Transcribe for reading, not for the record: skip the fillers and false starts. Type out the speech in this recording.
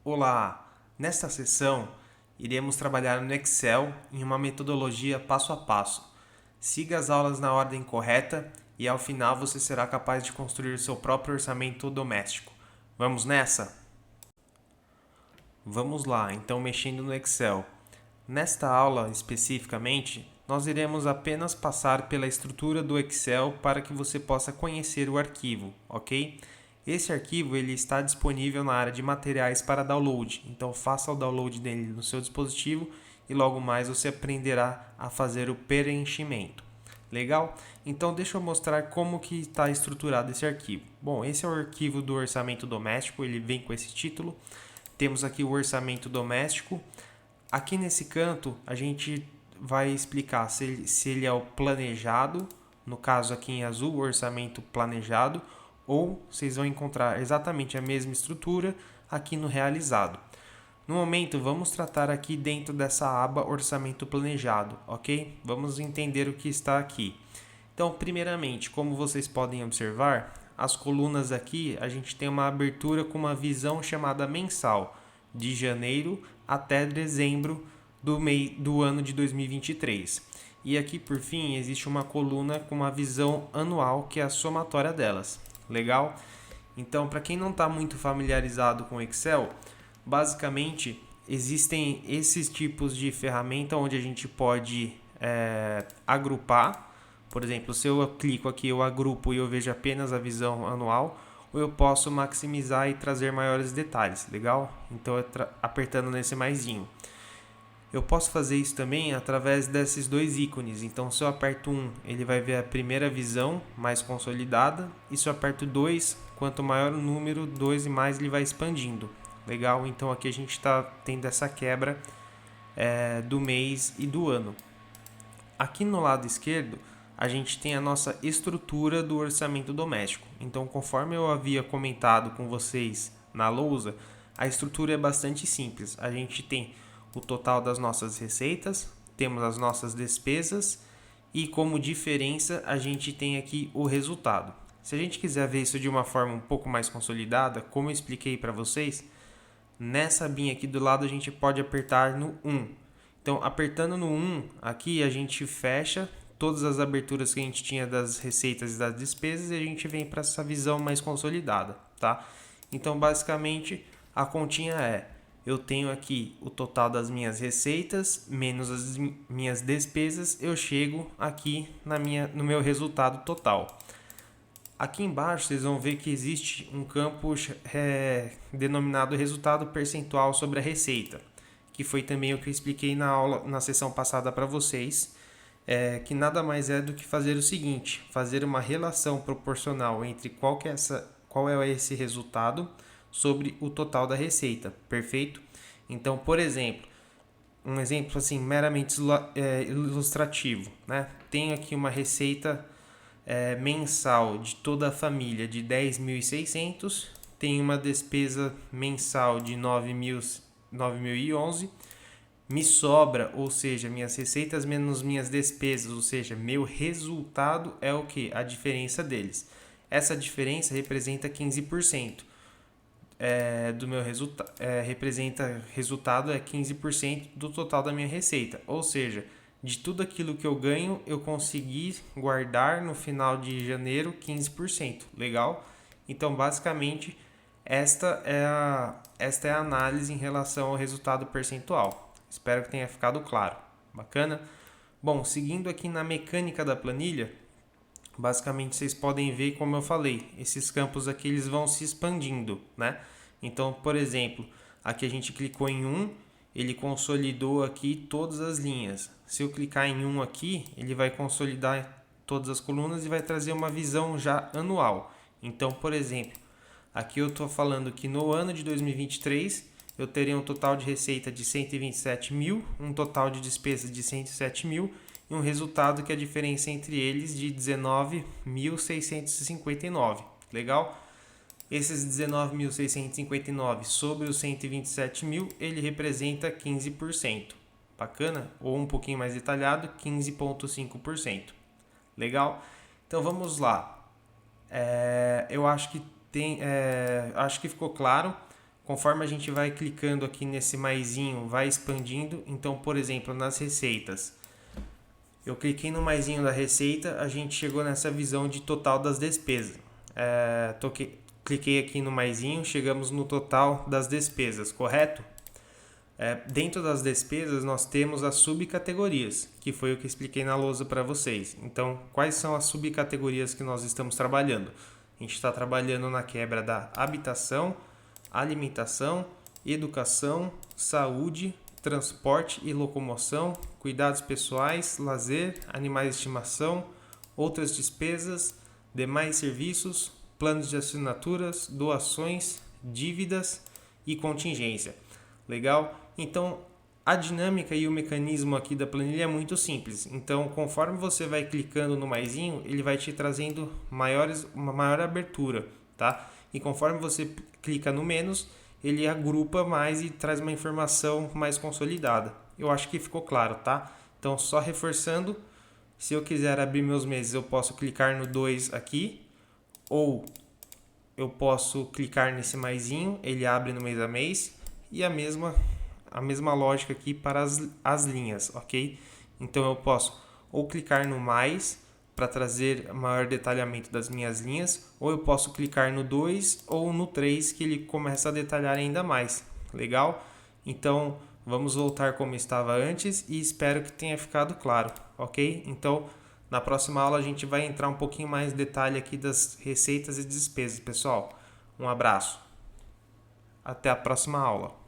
Olá! Nesta sessão, iremos trabalhar no Excel em uma metodologia passo a passo. Siga as aulas na ordem correta e ao final você será capaz de construir seu próprio orçamento doméstico. Vamos nessa? Vamos lá, então mexendo no Excel. Nesta aula especificamente, nós iremos apenas passar pela estrutura do Excel para que você possa conhecer o arquivo, ok? Esse arquivo ele está disponível na área de materiais para download, então faça o download dele no seu dispositivo e logo mais você aprenderá a fazer o preenchimento. Legal? Então deixa eu mostrar como que está estruturado esse arquivo. Bom, esse é o arquivo do orçamento doméstico, ele vem com esse título. Temos aqui o orçamento doméstico. Aqui nesse canto a gente vai explicar se ele é o planejado, no caso aqui em azul, o orçamento planejado, ou vocês vão encontrar exatamente a mesma estrutura aqui no realizado. No momento, vamos tratar aqui dentro dessa aba orçamento planejado, ok? Vamos entender o que está aqui. Então, primeiramente, como vocês podem observar, as colunas aqui a gente tem uma abertura com uma visão chamada mensal, de janeiro até dezembro do ano de 2023. E aqui, por fim, existe uma coluna com uma visão anual, que é a somatória delas. Legal? Então, para quem não está muito familiarizado com Excel, basicamente existem esses tipos de ferramenta onde a gente pode agrupar. Por exemplo, se eu clico aqui, eu agrupo e eu vejo apenas a visão anual, ou eu posso maximizar e trazer maiores detalhes, legal? Então, apertando nesse maisinho. Eu posso fazer isso também através desses dois ícones. Então, se eu aperto 1, ele vai ver a primeira visão mais consolidada. E se eu aperto 2, quanto maior o número, 2 e mais ele vai expandindo. Legal? Então, aqui a gente está tendo essa quebra do mês e do ano. Aqui no lado esquerdo, a gente tem a nossa estrutura do orçamento doméstico. Então, conforme eu havia comentado com vocês na lousa, a estrutura é bastante simples. A gente tem o total das nossas receitas, temos as nossas despesas e como diferença a gente tem aqui o resultado. Se a gente quiser ver isso de uma forma um pouco mais consolidada, como eu expliquei para vocês, nessa abinha aqui do lado a gente pode apertar no 1. Então, apertando no 1, aqui a gente fecha todas as aberturas que a gente tinha das receitas e das despesas e a gente vem para essa visão mais consolidada, tá? Então, basicamente, a continha eu tenho aqui o total das minhas receitas menos as minhas despesas, eu chego aqui no meu resultado total. Aqui embaixo vocês vão ver que existe um campo denominado resultado percentual sobre a receita, que foi também o que eu expliquei na sessão passada para vocês, que nada mais é do que fazer o seguinte, fazer uma relação proporcional entre qual é esse resultado sobre o total da receita, perfeito? Então, por exemplo, um exemplo assim meramente ilustrativo, né? Tenho aqui uma receita mensal de toda a família de 10.600, tenho uma despesa mensal de 9.011, me sobra, ou seja, minhas receitas menos minhas despesas, ou seja, meu resultado é o que? A diferença deles. Essa diferença representa 15%. Do meu resultado, resultado é 15% do total da minha receita. Ou seja, de tudo aquilo que eu ganho, eu consegui guardar no final de janeiro 15%. Legal? Então, basicamente, esta é a análise em relação ao resultado percentual. Espero que tenha ficado claro. Bacana? Bom, seguindo aqui na mecânica da planilha, basicamente vocês podem ver, como eu falei, esses campos aqui eles vão se expandindo, né? Então, por exemplo, aqui a gente clicou em 1, ele consolidou aqui todas as linhas. Se eu clicar em 1 aqui, ele vai consolidar todas as colunas e vai trazer uma visão já anual. Então, por exemplo, aqui eu estou falando que no ano de 2023 eu teria um total de receita de 127 mil, um total de despesas de 107 mil e um resultado que é a diferença entre eles de 19.659. Legal? Esses 19.659 sobre os 127 mil, ele representa 15%. Bacana? Ou um pouquinho mais detalhado, 15,5%. Legal? Então vamos lá. Eu acho que ficou claro Conforme a gente vai clicando aqui nesse maisinho, vai expandindo. Então, por exemplo, nas receitas, eu cliquei no maisinho da receita, a gente chegou nessa visão de total das despesas. Cliquei aqui no maisinho, chegamos no total das despesas, correto? Dentro das despesas nós temos as subcategorias, que foi o que expliquei na lousa para vocês. Então, quais são as subcategorias que nós estamos trabalhando? A gente está trabalhando na quebra da habitação, alimentação, educação, saúde, transporte e locomoção, cuidados pessoais, lazer, animais de estimação, outras despesas, demais serviços, planos de assinaturas, doações, dívidas e contingência. Legal? Então, a dinâmica e o mecanismo aqui da planilha é muito simples. Então, conforme você vai clicando no maisinho, ele vai te trazendo uma maior abertura, tá? E conforme você clica no menos, ele agrupa mais e traz uma informação mais consolidada. Eu acho que ficou claro, tá? Então, só reforçando, se eu quiser abrir meus meses, eu posso clicar no 2 aqui, ou eu posso clicar nesse maisinho, ele abre no mês a mês, e a mesma lógica aqui para as linhas, ok? Então eu posso ou clicar no mais para trazer maior detalhamento das minhas linhas, ou eu posso clicar no 2 ou no 3 que ele começa a detalhar ainda mais, legal? Então vamos voltar como estava antes e espero que tenha ficado claro, ok? Então na próxima aula a gente vai entrar um pouquinho mais em detalhe aqui das receitas e despesas, pessoal. Um abraço. Até a próxima aula.